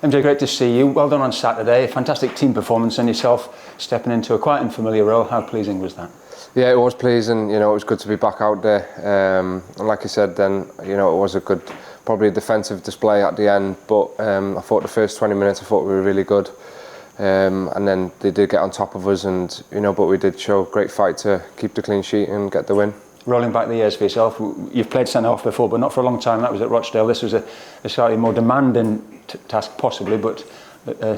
MJ, great to see you. Well done on Saturday. A fantastic team performance and yourself stepping into a quite unfamiliar role. How pleasing was that? Yeah, it was pleasing. It was good to be back out there. And like I said then, it was a good, probably a defensive display at the end. But I thought the first 20 minutes, I thought we were really good. And then they did get on top of us, and but we did show great fight to keep the clean sheet and get the win. Rolling back the years for yourself, you've played centre-half before, but not for a long time. That was at Rochdale. This was a slightly more demanding task, possibly, but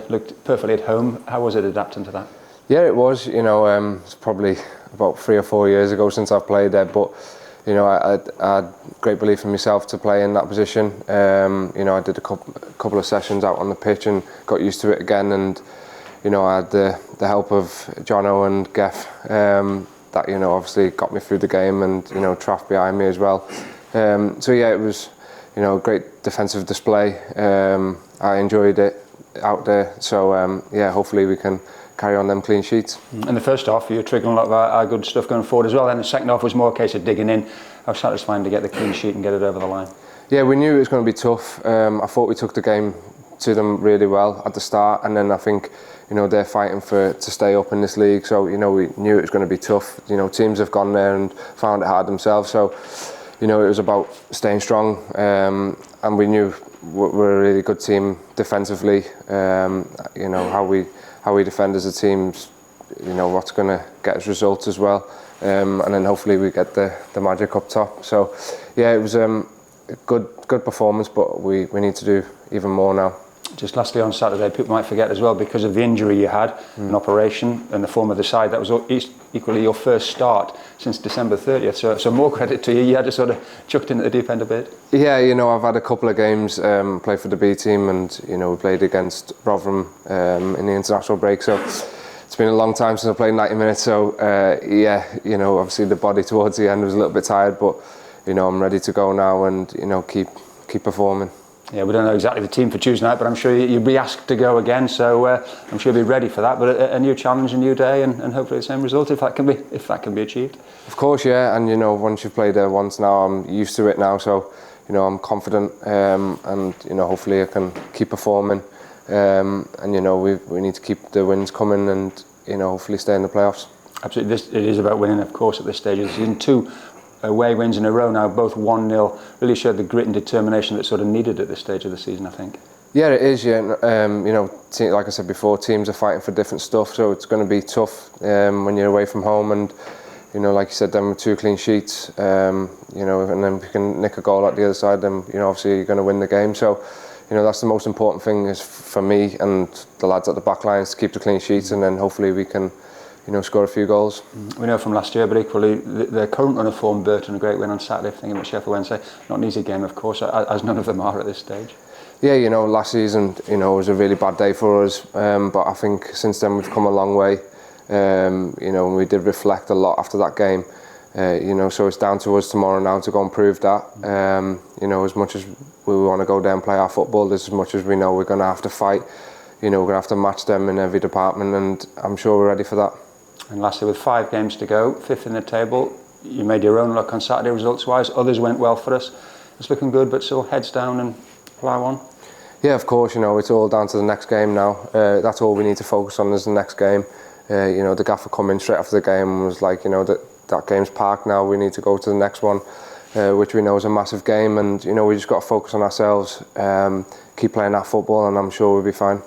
looked perfectly at home. How was it adapting to that? Yeah, it was. It's probably about 3 or 4 years ago since I've played there, but I had great belief in myself to play in that position. I did a couple of sessions out on the pitch and got used to it again, and I had the help of Jono and Geff. That obviously got me through the game, and Traff behind me as well. So yeah, it was a great defensive display. I enjoyed it out there. So yeah, hopefully we can carry on them clean sheets. In the first half, you were triggering a lot of our good stuff going forward as well. Then the second half was more a case of digging in. How satisfying to get the clean sheet and get it over the line. Yeah, we knew it was going to be tough. I thought we took the game to them really well at the start, and then I think they're fighting to stay up in this league, so we knew it was going to be tough. Teams have gone there and found it hard themselves, so it was about staying strong, and we knew we're a really good team defensively. How we defend as a team, what's going to get us results as well, and then hopefully we get the magic up top. So yeah, it was a good performance, but we need to do even more now. Just lastly on Saturday, people might forget as well, because of the injury you had, an operation and the form of the side, that was equally your first start since December 30th. So more credit to you. You had to sort of chucked in at the deep end a bit. Yeah, I've had a couple of games, played for the B team, and we played against Rotherham in the international break. So it's been a long time since I played 90 minutes. So yeah, obviously the body towards the end was a little bit tired, but I'm ready to go now and keep performing. Yeah, we don't know exactly the team for Tuesday night, but I'm sure you'll be asked to go again, so I'm sure you'll be ready for that. But a new challenge, a new day, and hopefully the same result if that can be achieved. Of course, yeah, and once you've played there once now, I'm used to it now, so I'm confident, and hopefully I can keep performing, and we need to keep the wins coming, and hopefully stay in the playoffs. Absolutely, it is about winning, of course, at this stage of the season. 2 away wins in a row now, both 1-0, really showed the grit and determination that's sort of needed at this stage of the season, I think. Yeah, it is, yeah. Like I said before, teams are fighting for different stuff, so it's going to be tough when you're away from home, and like you said, then with 2 clean sheets, and then if you can nick a goal at the other side, then obviously you're going to win the game. So that's the most important thing is for me and the lads at the back lines to keep the clean sheets, and then hopefully we can score a few goals. We know from last year, but equally the current run of form, Burton, a great win on Saturday, thinking about Sheffield Wednesday. Not an easy game, of course, as none of them are at this stage. Yeah, last season, was a really bad day for us, but I think since then we've come a long way. We did reflect a lot after that game. So it's down to us tomorrow now to go and prove that. As much as we want to go there and play our football, as much as we know we're going to have to fight. We're going to have to match them in every department, and I'm sure we're ready for that. And lastly, with 5 games to go, 5th in the table, you made your own luck on Saturday results-wise. Others went well for us. It's looking good, but still heads down and plough on. Yeah, of course. It's all down to the next game now. That's all we need to focus on is the next game. The gaffer come in straight after the game and was like, that game's parked now. We need to go to the next one, which we know is a massive game. And we just got to focus on ourselves, keep playing that football, and I'm sure we'll be fine.